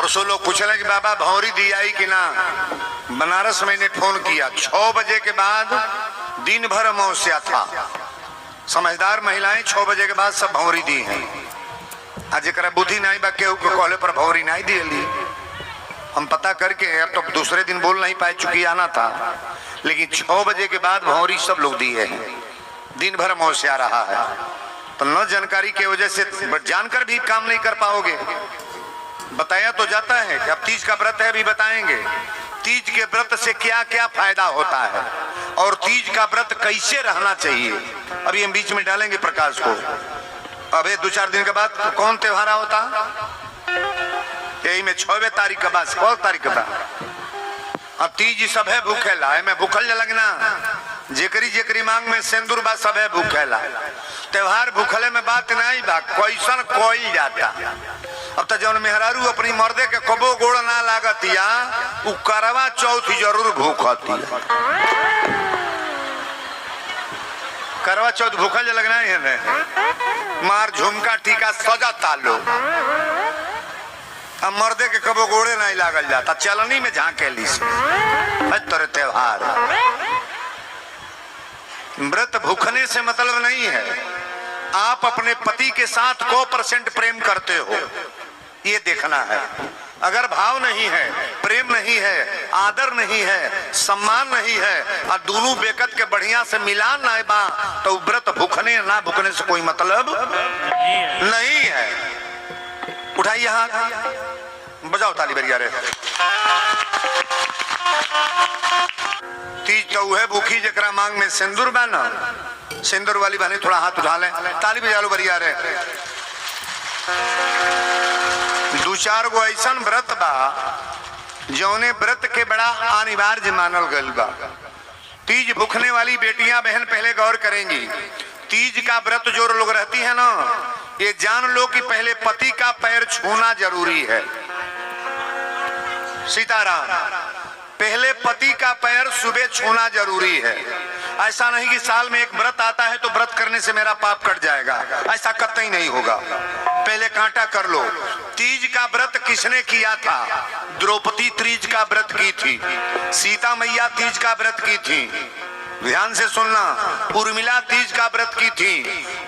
परसों लोग पूछले कि बाबा भौरी दी आई कि ना। बनारस मैंने फोन किया, 6 बजे के बाद दिन भर अमावस्या था। समझदार महिलाएं 6 बजे के बाद सब भौरी दी हैं। आज एक बुद्धि नहीं बा केहू के कहले पर भौरी नहीं दिली। हम पता करके अब तो दूसरे दिन बोल नहीं पाए, चुकी आना था, लेकिन 6 बजे के बाद भौरी सब लोग दिए हैं। दिन भर अमावस्या रहा है, तो न जानकारी की वजह से जानकर भी काम नहीं कर पाओगे। बताया तो जाता है कि अब तीज का व्रत है, भी बताएंगे तीज के व्रत से क्या क्या फायदा होता है और तीज का व्रत कैसे रहना चाहिए। अभी हम बीच में डालेंगे प्रकाश को। अबे 2-4 दिन के बाद तो कौन त्योहार होता, यही में 6वें तारीख के बाद 6 तारीख का अब तीज सब है भूखेला में भूखल लगना। जेकरी जेकरी मांग में सिंदूर बा सब है भूखेला। त्योहार भूखले में बात नहीं बा, कैसन कोई जाता। अब तो जौन मेहरारू अपनी मर्दे के कबो गोड़ ना लागतिया, उ करवा चौथ जरूर भूखती। करवा चौथ भूखल लगना है, मार झुमका टीका सजा तालो। अब मर्दे के कबो गोड़े नहीं लागल जाता, चलनी में झांके ली तोरे त्योहार। व्रत भूखने से मतलब नहीं है, आप अपने पति के साथ 100% प्रेम करते हो, ये देखना है। अगर भाव नहीं है, प्रेम नहीं है, आदर नहीं है, सम्मान नहीं है और दोनों बेकत के बढ़िया से मिलान ना बा, तो व्रत भूखने ना भूखने से कोई मतलब नहीं है। उठाइए हाथ, बजाओ ताली बरिया रे। तीज तो है भूखी जकरा मांग में सिंदूर बा ना। सिंदूर वाली बहने थोड़ा हाथ उठा ले, ताली बजा लो बरिया रे। 2-4 गो ऐसा व्रत बा जौने व्रत के बड़ा अनिवार्य मानल गल बा। तीज भूखने वाली बेटियां बहन पहले गौर करेंगी। तीज का व्रत जो लोग रहती है ना, ये जान लो कि पहले पति का पैर छूना जरूरी है। सीताराम, पहले पति का पैर सुबह छूना जरूरी है। ऐसा नहीं कि साल में एक व्रत आता है तो व्रत करने से मेरा पाप कट जाएगा, ऐसा कतई नहीं होगा। पहले कांटा कर लो। तीज का व्रत किसने किया था? द्रौपदी तीज का व्रत की थी, सीता मैया तीज का व्रत की थी, ध्यान से सुनना, उर्मिला तीज का व्रत की थी,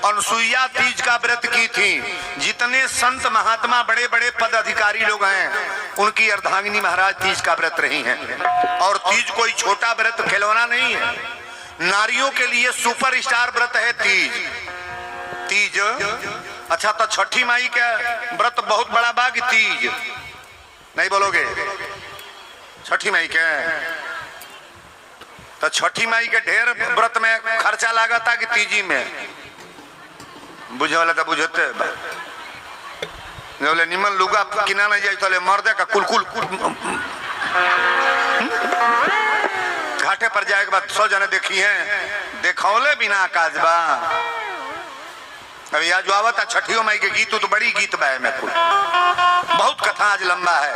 अनसुईया तीज का व्रत की थी। जितने संत महात्मा बड़े बड़े पद अधिकारी लोग हैं, उनकी अर्धांगिनी महाराज तीज का व्रत रही हैं। और तीज कोई छोटा व्रत खिलौना नहीं है, नारियों के लिए सुपर स्टार व्रत है तीज। तीज अच्छा, तो छठी माई के व्रत बहुत बड़ा बाग। तीज नहीं बोलोगे? छठी माई के तो छठी माई के ढेर व्रत में खर्चा लागता कि तीजी में बुझे वाला तो बुझते बोले निमन लुगा किना नहीं जाए तो मर्दे का कुल घाटे पर जाए के बाद 100 जने देखी हैं, देखौले बिना आकाश बा। अभी आज आवत छठियों माई के गीत तो बड़ी गीत बा में कुल बहुत कथा आज लंबा है।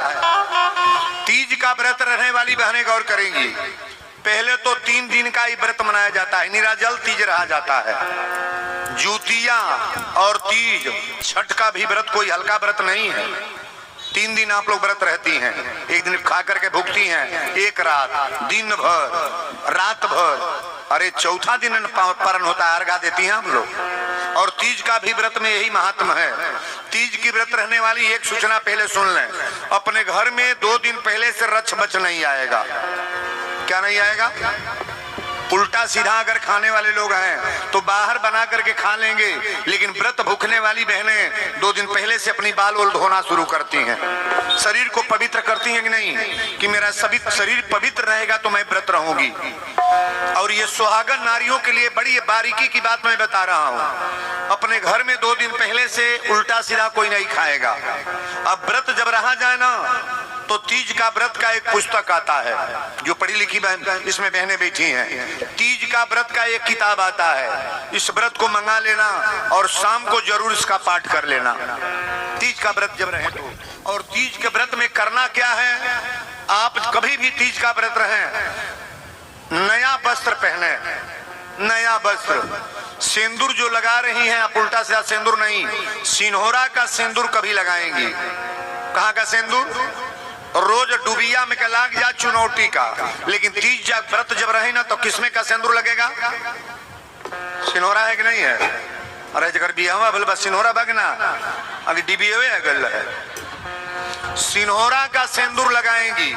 तीज का व्रत रहने वाली बहनें गौर करेंगी। पहले तो 3 दिन का ही व्रत मनाया जाता है, निराजल तीज रहा जाता है। ज्योतिया और तीज, छठ का भी व्रत कोई हल्का व्रत नहीं है। 3 दिन आप लोग व्रत रहती हैं, एक दिन खा करके भूखती हैं, एक रात, दिन भर, रात भर, अरे चौथा दिन पारण होता है, अर्घा देती हैं हम लोग। और तीज का भी व्रत में यही महात्म है। तीज की व्रत रहने वाली एक सूचना पहले सुन लें, अपने घर में 2 दिन पहले से रच बच नहीं आएगा। क्या नहीं आएगा? उल्टा सीधा अगर खाने वाले लोग हैं तो बाहर बना करके खा लेंगे, लेकिन व्रत भूखने वाली बहनें 2 दिन पहले से अपनी बाल ओल धोना शुरू करती हैं, शरीर को पवित्र करती हैं कि नहीं, कि मेरा सभी शरीर पवित्र रहेगा तो मैं व्रत रहूंगी। और ये सुहागन नारियों के लिए बड़ी बारीकी की बात मैं बता रहा हूँ। अपने घर में 2 दिन पहले से उल्टा सीधा कोई नहीं खाएगा। अब व्रत जब रहा जाए ना, तो तीज का व्रत का एक पुस्तक आता है, जो पढ़ी लिखी बहन इसमें बहनें बैठी हैं। तीज का व्रत का एक किताब आता है, इस व्रत को मंगा लेना और शाम को जरूर इसका पाठ कर लेना, तीज का व्रत जब रहे तो। और तीज के व्रत में करना क्या है? आप कभी भी तीज का व्रत रहे, नया वस्त्र पहने, नया वस्त्र, सिंदूर जो लगा रही हैं आप उल्टा सीधा सिंदूर नहीं, सिन्होरा का सिंदूर कभी लगाएंगी। कहाँ का सिंदूर? रोज डुबिया में लाग जा चुनौती का, लेकिन तीज जा व्रत जब रहे ना तो किसमें का सिंदूर लगेगा? सिनोरा है कि नहीं है? अरे जगर बियावा भले बस सिनोरा बगना अगर डिबिये है गल है। सिनोरा का सिंदूर लगाएंगी,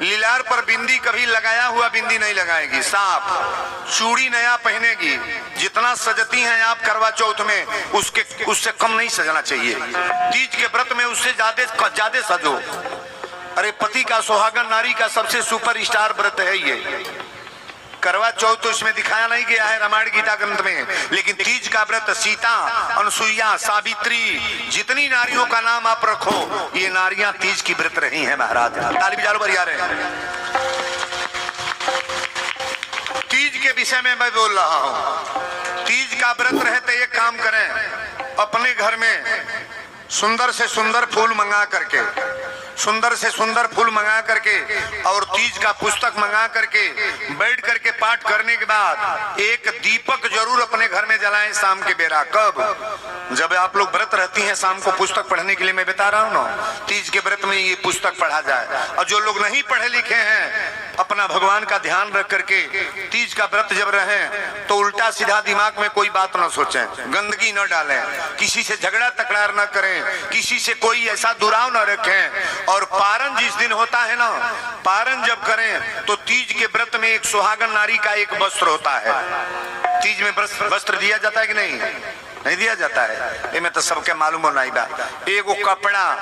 लीलार पर बिंदी कभी लगाया हुआ बिंदी नहीं लगाएगी, साफ चूड़ी नया पहनेगी। जितना सजती हैं आप करवा चौथ में उससे कम नहीं सजना चाहिए। तीज के व्रत में उससे ज्यादा सजो। अरे पति का सुहागन नारी का सबसे सुपर स्टार व्रत है ये करवा चौथ। तो इसमें दिखाया नहीं गया है रामायण गीता ग्रंथ में, लेकिन तीज का व्रत सीता, अनसुईया, सावित्री, जितनी नारियों का नाम आप रखो, ये नारियां तीज की व्रत रही हैं महाराज। ताली बजा लो बढ़िया रहे। तीज के विषय में मैं बोल रहा हूं। तीज का व्रत रहे तो एक काम करें, अपने घर में सुंदर से सुंदर फूल मंगा करके, सुंदर से सुंदर फूल मंगा करके और तीज का पुस्तक मंगा करके बैठ करके पाठ करने के बाद एक दीपक जरूर अपने घर में जलाएं शाम के बेरा। कब? जब आप लोग व्रत रहती हैं शाम को पुस्तक पढ़ने के लिए मैं बता रहा हूं ना, तीज के व्रत में ये पुस्तक पढ़ा जाए। और जो लोग नहीं पढ़े लिखे हैं अपना भगवान का ध्यान रख करके तीज का व्रत जब रहे तो उल्टा सीधा दिमाग में कोई बात ना सोचें, गंदगी न डालें, किसी से झगड़ा तकरार न करें, किसी से कोई ऐसा दुराव न रखें। और पारण जिस दिन होता है ना, पारण जब करें तो तीज के व्रत में एक सुहागन नारी का एक वस्त्र होता है। तीज में वस्त्र दिया जाता है कि नहीं? नहीं दिया जाता है। ये में तो सबके मालूम होना ही बा। एगो कपड़ा,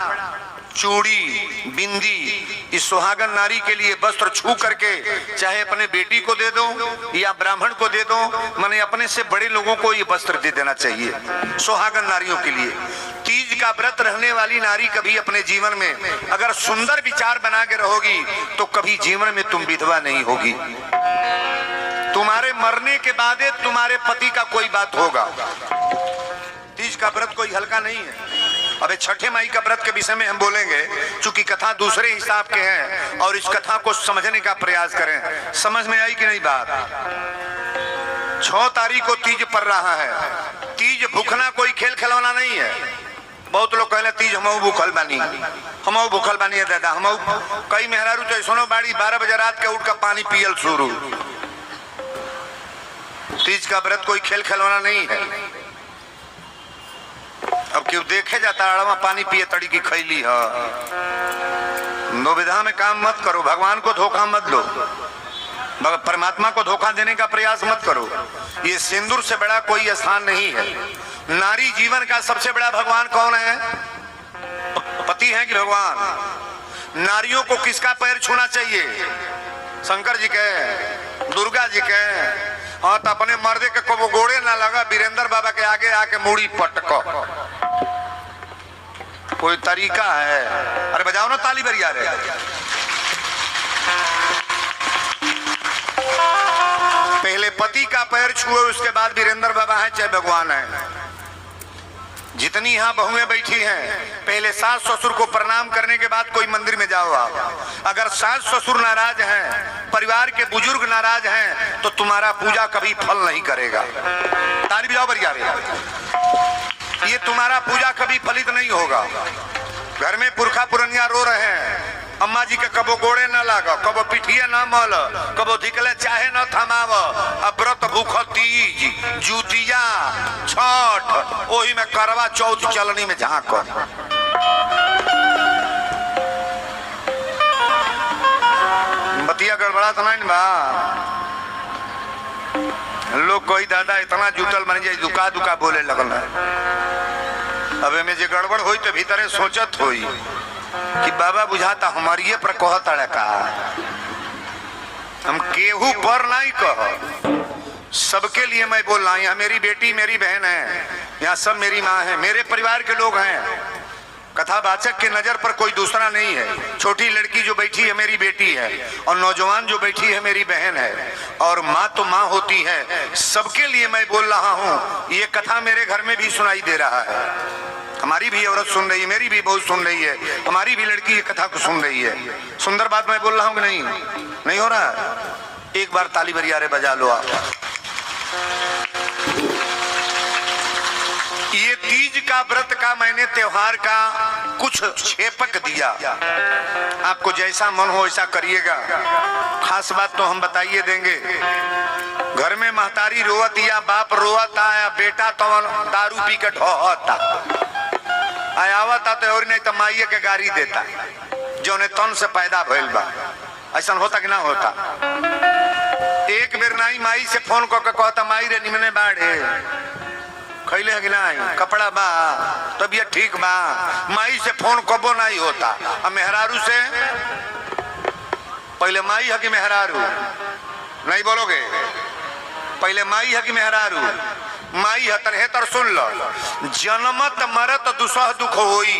चूड़ी, बिंदी, इस सुहागन नारी के लिए वस्त्र छू करके चाहे अपने बेटी को दे दो या ब्राह्मण को दे दो, माने अपने से बड़े लोगों को ये वस्त्र दे देना चाहिए सुहागन नारियों के लिए। तीज का व्रत रहने वाली नारी कभी अपने जीवन में अगर सुंदर विचार बना के रहोगी तो कभी जीवन में तुम विधवा नहीं होगी। तुम्हारे मरने के बाद तुम्हारे पति का कोई बात होगा। तीज का व्रत कोई हल्का नहीं है। अबे छठे माई का व्रत के विषय में हम बोलेंगे, चूंकि कथा दूसरे हिसाब के हैं और इस कथा को समझने का प्रयास करें। समझ में आई कि नहीं बात? 6 तारीख को तीज पड़ रहा है। तीज भूखना कोई खेल खिलौना नहीं है। बहुत लोग कहले तीज हमऊ भूखल बानी, हमऊ भूखल बानी है दादा, हमऊ कई मेहरारू तो सुनो बाड़ी 12 बजे रात के उठ कर पानी पियल शुरू। तीज का व्रत कोई खेल खिलौना नहीं है। अब क्यों देखे जाता अड़वा पानी पिए तड़ी की खैली है। दुविधा में काम मत करो, भगवान को धोखा मत लो, परमात्मा को धोखा देने का प्रयास मत करो। ये सिंदूर से बड़ा कोई स्थान नहीं है। नारी जीवन का सबसे बड़ा भगवान कौन है? पति है कि भगवान? नारियों को किसका पैर छूना चाहिए? शंकर जी के, दुर्गा जी के। हाँ तो अपने मर्दे के को गोड़े ना लगा, वीरेंद्र बाबा के आगे आके मूड़ी पटको। कोई तरीका है? अरे बजाओ ना ताली बरिया रे। पहले पति का पैर छुए उसके बाद वीरेंद्र बाबा है चाहे भगवान है। जितनी यहाँ बहुएं बैठी हैं पहले सास ससुर को प्रणाम करने के बाद कोई मंदिर में जाओ आप। अगर सास ससुर नाराज हैं, परिवार के बुजुर्ग नाराज हैं तो तुम्हारा पूजा कभी फल नहीं करेगा। ताली बजाओ बढ़िया रे। ये तुम्हारा पूजा कभी फलित नहीं होगा। घर में पुरखा पुरनिया रो रहे हैं, अम्मा जी के कबो गोड़े न लाग, कबो पिठिए न मल, कबो धिकले चाहे न थमाव। अब व्रत भूख तीज, जूतिया, छठ, ओही में करवा चौथ चलनी में झांक। बतिया गड़बड़ा तो नहीं बा। लोग कोई दादा इतना जुटल बन जाए दुका दुका बोले लगल है। अब में जे गड़बड़ हुई तो भीतरे सोचत हुई कि बाबा बुझाता हमारी पर कहत का हम केहू पर नहीं कह, सबके लिए मैं बोल रहा हूं। यहाँ मेरी बेटी मेरी बहन है, यहाँ सब मेरी माँ है, मेरे परिवार के लोग हैं। कथावाचक के नजर पर कोई दूसरा नहीं है। छोटी लड़की जो बैठी है मेरी बेटी है और नौजवान जो बैठी है मेरी बहन है और माँ तो माँ होती है। सबके लिए मैं बोल रहा हूँ। ये कथा मेरे घर में भी सुनाई दे रहा है। हमारी भी औरत सुन रही है, मेरी भी बहू सुन रही है, हमारी भी लड़की ये कथा को सुन रही है। सुंदर बात मैं बोल रहा हूँ कि नहीं? नहीं हो रहा है? एक बार ताली बरियारे बजा लो आप। ये तीज का व्रत का मैंने त्योहार का कुछ छेपक दिया। आपको जैसा मन हो ऐसा करिएगा। खास बात तो हम बताइए देंगे। घर में महतारी रोवत या बाप रोवता या बेटा तो दारू पी के ढोता आवता तो और नहीं तो माइये के गाड़ी देता जो ने तन से पैदा भइल बा। ऐसा होता कि ना होता? एक बेर नाई माई से फोन करके कहता माई रे निमने बाढ़े खैले है कि नहीं, कपड़ा बा, तबीयत ठीक बा। माई से फोन कबो नहीं होता। अब मेहरारू से पहले माई है कि मेहरारू? नहीं बोलोगे? पहले माई है कि मेहरारू? माई है तरह सुन लो। जन्मत मरत दुसह दुख होई।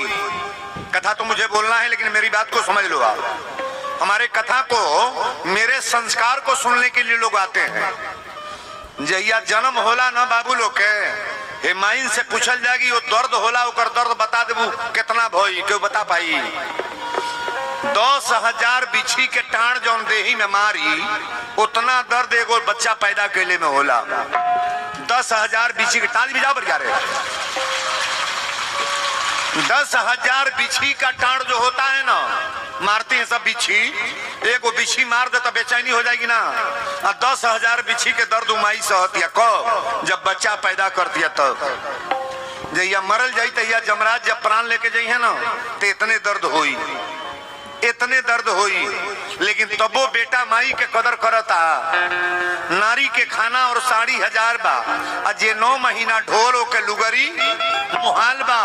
कथा तो मुझे बोलना है लेकिन मेरी बात को समझ लो आप। हमारे कथा को मेरे संस्कार को सुनने के लिए लोग आते हैं। जहिया जन्म होला ना बाबू लोग के हे माइन से पूछल जाएगी वो दर्द होला ओकर दर्द बता देबू कितना भई क्यों बता पाई। 10,000 बिछी के टाण जौन देही में मारी उतना दर्द एगो बच्चा पैदा कैले में होला। 10,000 बिछी के टाण भी जा बर जा रहे 10,000 बिछी का टाण जो होता है ना मारते हैं सब बिछी। एगो बिछी मार दे तो बेचैनी हो जाएगी ना। 10,000 बिछी के दर्द उमाई सहत या कब जब बच्चा पैदा कर दिया तब। जहिया मरल जाई तहिया जमराज जब प्राण लेके जाई है ना तो इतने दर्द होई इतने दर्द होई। लेकिन तबो बेटा माई के कदर करता। नारी के खाना और साड़ी 1000 बा। अजे 9 महीना ढोल के लुगरी मुहाल बा।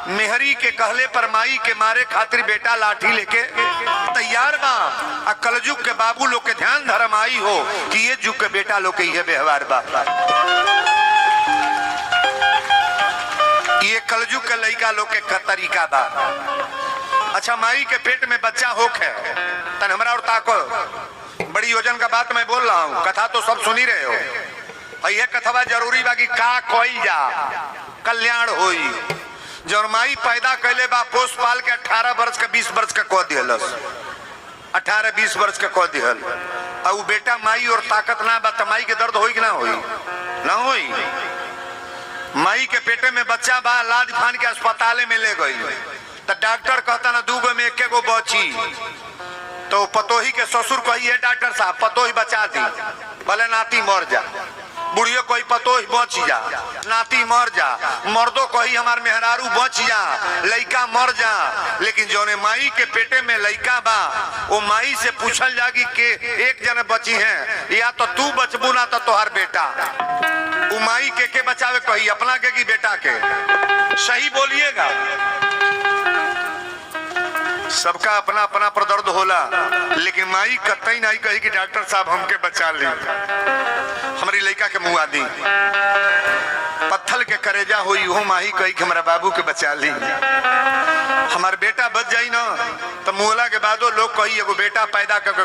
मेहरी के कहले पर माई के मारे खातिर बेटा लाठी लेके तैयार बा। आ कलजुग के बाबू लोग के ध्यान धर्म आई हो कि ये जुग के बेटा लोग के ये व्यवहार बा। ये कलजुग के लड़का लोग के तरीका बा। अच्छा माई के पेट में बच्चा होके तन हमरा और ताको बड़ी योजन का बात मैं बोल रहा हूँ। कथा तो सब सुनी रहे हो। यह कथवा जरूरी बा कि का कोई जा कल्याण होई। जो माई पैदा कैले बा पोस पाल के 18 वर्ष के 20 वर्ष के कह दिहलस 18-20 वर्ष के कह दिहल। और बेटा माई और ताकत ना बा माई के दर्द होई कि ना होई? ना होई। माई के पेटे में बच्चा बा लाद फान के अस्पताल में ले गई तो डॉक्टर कहता ना 2 गो में 1 गो बची। तो पतोही के ससुर कही डॉक्टर साहब पतोही बचा दी भले नाती मर जा। बुढ़ियो कोई पतोही बच जा नाती मर जा। मर्दों कही हमार मेहरारू बच जा लइका मर जा। लेकिन जोने माई के पेटे में लइका बा वो माई से पूछल जागी के एक जने बची हैं या तो तू बचबू ना तो तोहार बेटा। वो माई के बचावे कही अपना के की बेटा के? सही बोलिएगा। सबका अपना अपना पर दर्द होला लेकिन माई कतई नहीं कही कि डॉक्टर साहब हमके बचा ली हमारी लड़का के मुआ दी। पत्थल के करेजा हुई वो माही कही कि हमारा बाबू के बचा ली। हमार बेटा बच जाई ना तो मुहला के बादो लोग कही एगो बेटा पैदा कर